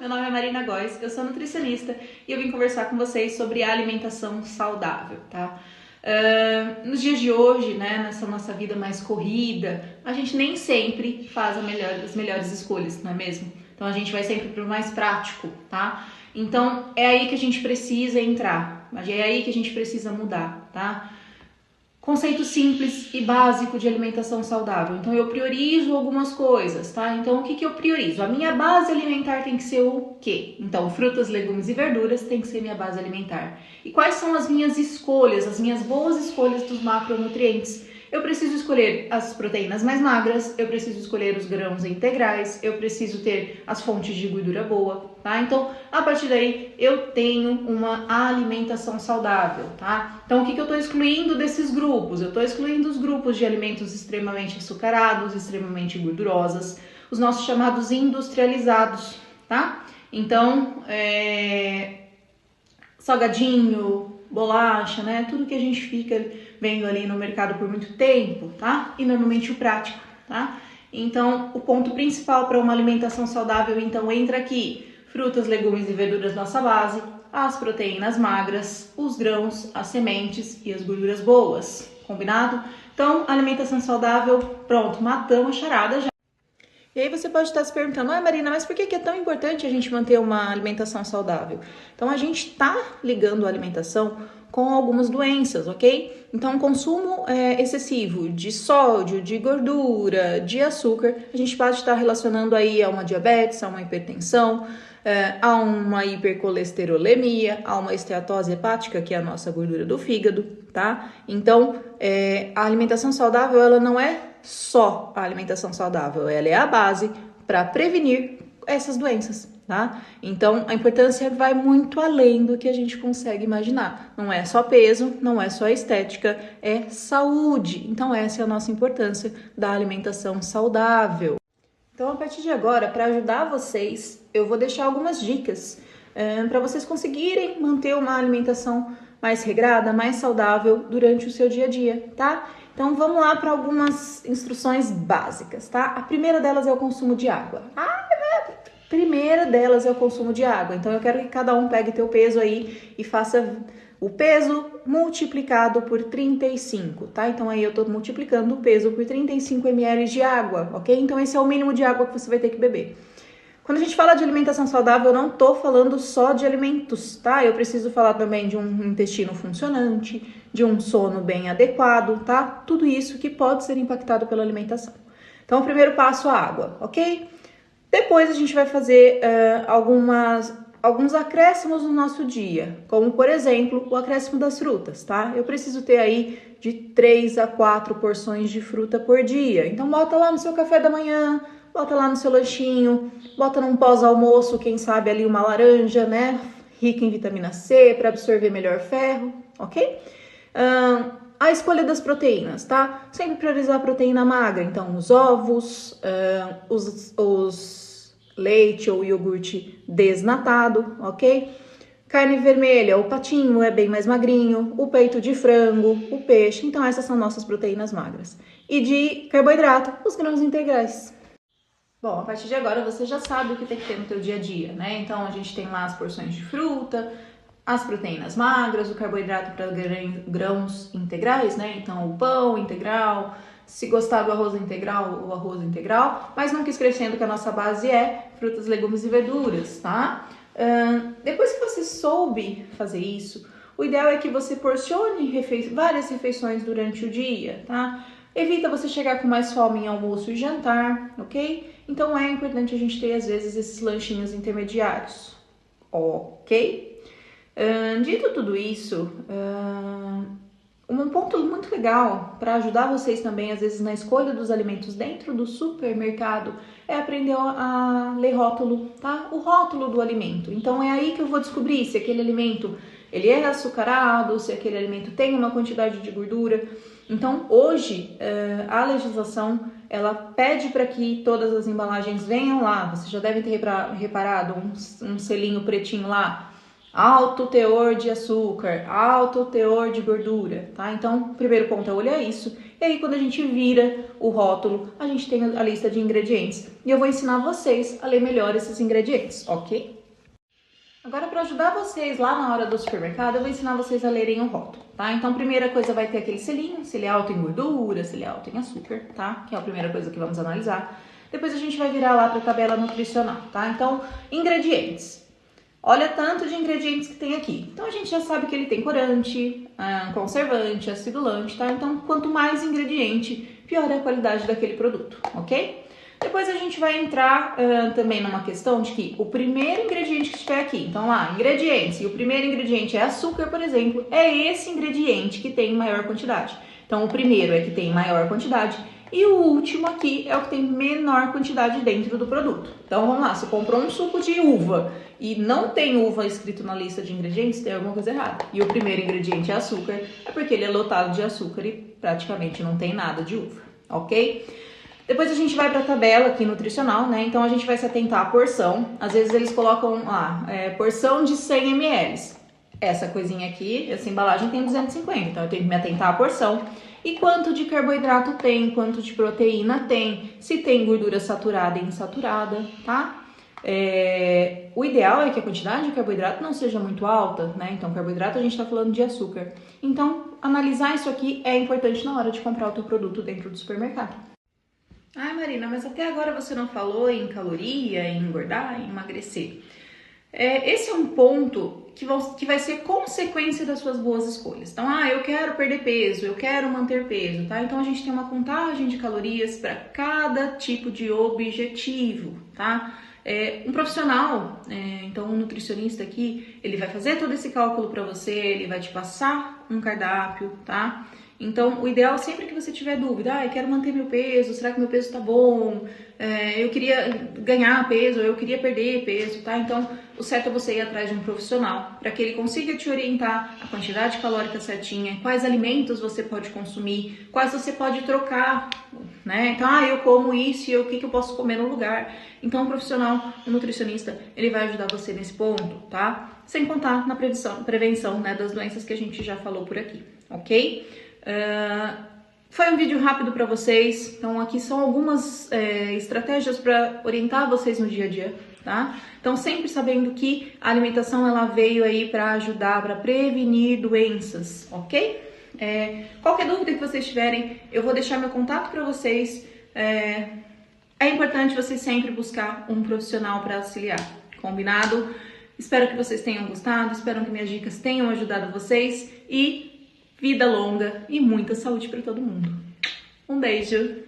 meu nome é Marina Góes, eu sou nutricionista e eu vim conversar com vocês sobre alimentação saudável, tá? Nos dias de hoje, né, nessa nossa vida mais corrida, a gente nem sempre faz as melhores escolhas, não é mesmo? Então a gente vai sempre pro mais prático, tá? Então é aí que a gente precisa entrar, é aí que a gente precisa mudar, tá? Conceito simples e básico de alimentação saudável. Então eu priorizo algumas coisas, tá? Então o que eu priorizo? A minha base alimentar tem que ser o quê? Então frutas, legumes e verduras tem que ser minha base alimentar. E quais são as minhas escolhas, as minhas boas escolhas dos macronutrientes? Eu preciso escolher as proteínas mais magras, eu preciso escolher os grãos integrais, eu preciso ter as fontes de gordura boa, tá? Então, a partir daí, eu tenho uma alimentação saudável, tá? Então, o que eu estou excluindo desses grupos? Eu estou excluindo os grupos de alimentos extremamente açucarados, extremamente gordurosos, os nossos chamados industrializados, tá? Então, salgadinho, bolacha, né? Tudo que a gente fica vendo ali no mercado por muito tempo, tá? E normalmente o prático, tá? Então, o ponto principal para uma alimentação saudável, então, entra aqui: frutas, legumes e verduras, nossa base, as proteínas magras, os grãos, as sementes e as gorduras boas, combinado? Então, alimentação saudável, pronto, matamos a charada já. E aí você pode estar se perguntando: Marina, mas por que é tão importante a gente manter uma alimentação saudável? Então a gente está ligando a alimentação com algumas doenças, ok? Então consumo excessivo de sódio, de gordura, de açúcar, a gente pode estar relacionando aí a uma diabetes, a uma hipertensão, a uma hipercolesterolemia, a uma esteatose hepática, que é a nossa gordura do fígado, tá? Então a alimentação saudável, ela não é só a alimentação saudável, ela é a base para prevenir essas doenças, tá? Então, a importância vai muito além do que a gente consegue imaginar. Não é só peso, não é só estética, é saúde. Então, essa é a nossa importância da alimentação saudável. Então, a partir de agora, para ajudar vocês, eu vou deixar algumas dicas para vocês conseguirem manter uma alimentação mais regrada, mais saudável durante o seu dia a dia, tá? Então vamos lá para algumas instruções básicas, tá? A primeira delas é o consumo de água. Então eu quero que cada um pegue teu peso aí e faça o peso multiplicado por 35, tá? Então aí eu tô multiplicando o peso por 35 ml de água, ok? Então esse é o mínimo de água que você vai ter que beber. Quando a gente fala de alimentação saudável, eu não tô falando só de alimentos, tá? Eu preciso falar também de um intestino funcionante, de um sono bem adequado, tá? Tudo isso que pode ser impactado pela alimentação. Então, o primeiro passo, a água, ok? Depois a gente vai fazer alguns acréscimos no nosso dia, como, por exemplo, o acréscimo das frutas, tá? Eu preciso ter aí de 3 a 4 porções de fruta por dia. Então, bota lá no seu café da manhã, bota lá no seu lanchinho, bota num pós-almoço, quem sabe ali uma laranja, né? Rica em vitamina C para absorver melhor ferro, ok? A escolha das proteínas, tá? Sempre priorizar a proteína magra, então os ovos, os leite ou iogurte desnatado, ok? Carne vermelha, o patinho é bem mais magrinho, o peito de frango, o peixe, então essas são nossas proteínas magras. E de carboidrato, os grãos integrais. Bom, a partir de agora você já sabe o que tem que ter no teu dia a dia, né? Então a gente tem lá as porções de fruta, as proteínas magras, o carboidrato para grãos integrais, né? Então o pão integral, se gostar do arroz integral, o arroz integral, mas nunca esquecendo que a nossa base é frutas, legumes e verduras, tá? Depois que você soube fazer isso, o ideal é que você porcione várias refeições durante o dia, tá? Evita você chegar com mais fome em almoço e jantar, ok? Então é importante a gente ter, às vezes, esses lanchinhos intermediários, ok? Dito tudo isso, um ponto muito legal para ajudar vocês também, às vezes, na escolha dos alimentos dentro do supermercado é aprender a ler rótulo, tá? O rótulo do alimento. Então é aí que eu vou descobrir se aquele alimento ele é açucarado, se aquele alimento tem uma quantidade de gordura. Então hoje a legislação ela pede para que todas as embalagens venham lá. Vocês já devem ter reparado um selinho pretinho lá. Alto teor de açúcar, alto teor de gordura, tá? Então, o primeiro ponto é olhar isso. E aí quando a gente vira o rótulo, a gente tem a lista de ingredientes. E eu vou ensinar vocês a ler melhor esses ingredientes, ok? Agora, para ajudar vocês lá na hora do supermercado, eu vou ensinar vocês a lerem o rótulo, tá? Então, a primeira coisa vai ter aquele selinho, se ele é alto em gordura, se ele é alto em açúcar, tá? Que é a primeira coisa que vamos analisar. Depois a gente vai virar lá para a tabela nutricional, tá? Então, ingredientes. Olha tanto de ingredientes que tem aqui. Então, a gente já sabe que ele tem corante, conservante, acidulante, tá? Então, quanto mais ingrediente, pior é a qualidade daquele produto, ok? Depois a gente vai entrar também numa questão de que o primeiro ingrediente que estiver aqui, então lá, ingredientes, e o primeiro ingrediente é açúcar, por exemplo, é esse ingrediente que tem maior quantidade. Então, o primeiro é que tem maior quantidade e o último aqui é o que tem menor quantidade dentro do produto. Então, vamos lá, você comprou um suco de uva e não tem uva escrito na lista de ingredientes, tem alguma coisa errada. E o primeiro ingrediente é açúcar, é porque ele é lotado de açúcar e praticamente não tem nada de uva, ok? Depois a gente vai para a tabela aqui nutricional, né? Então a gente vai se atentar à porção. Às vezes eles colocam lá, porção de 100 ml. Essa coisinha aqui, essa embalagem tem 250, então eu tenho que me atentar à porção. E quanto de carboidrato tem, quanto de proteína tem, se tem gordura saturada e insaturada, tá? O ideal é que a quantidade de carboidrato não seja muito alta, né? Então, carboidrato a gente tá falando de açúcar. Então, analisar isso aqui é importante na hora de comprar o teu produto dentro do supermercado. Ai, Marina, mas até agora você não falou em caloria, em engordar, em emagrecer. Esse é um ponto que vai ser consequência das suas boas escolhas. Então, eu quero perder peso, eu quero manter peso, tá? Então, a gente tem uma contagem de calorias para cada tipo de objetivo, tá? Um profissional, então um nutricionista aqui, ele vai fazer todo esse cálculo para você, ele vai te passar um cardápio, tá? Então, o ideal sempre que você tiver dúvida, eu quero manter meu peso, será que meu peso tá bom? Eu queria ganhar peso, eu queria perder peso, tá? Então, o certo é você ir atrás de um profissional para que ele consiga te orientar a quantidade calórica certinha, quais alimentos você pode consumir, quais você pode trocar, né? Então, eu como isso e o que eu posso comer no lugar. Então, o profissional, o nutricionista, ele vai ajudar você nesse ponto, tá? Sem contar na prevenção, né, das doenças que a gente já falou por aqui, ok? Foi um vídeo rápido para vocês, então aqui são algumas estratégias para orientar vocês no dia a dia, tá? Então sempre sabendo que a alimentação ela veio aí para ajudar, para prevenir doenças, ok? Qualquer dúvida que vocês tiverem, eu vou deixar meu contato para vocês. É importante vocês sempre buscar um profissional para auxiliar, combinado? Espero que vocês tenham gostado, espero que minhas dicas tenham ajudado vocês e vida longa e muita saúde para todo mundo. Um beijo!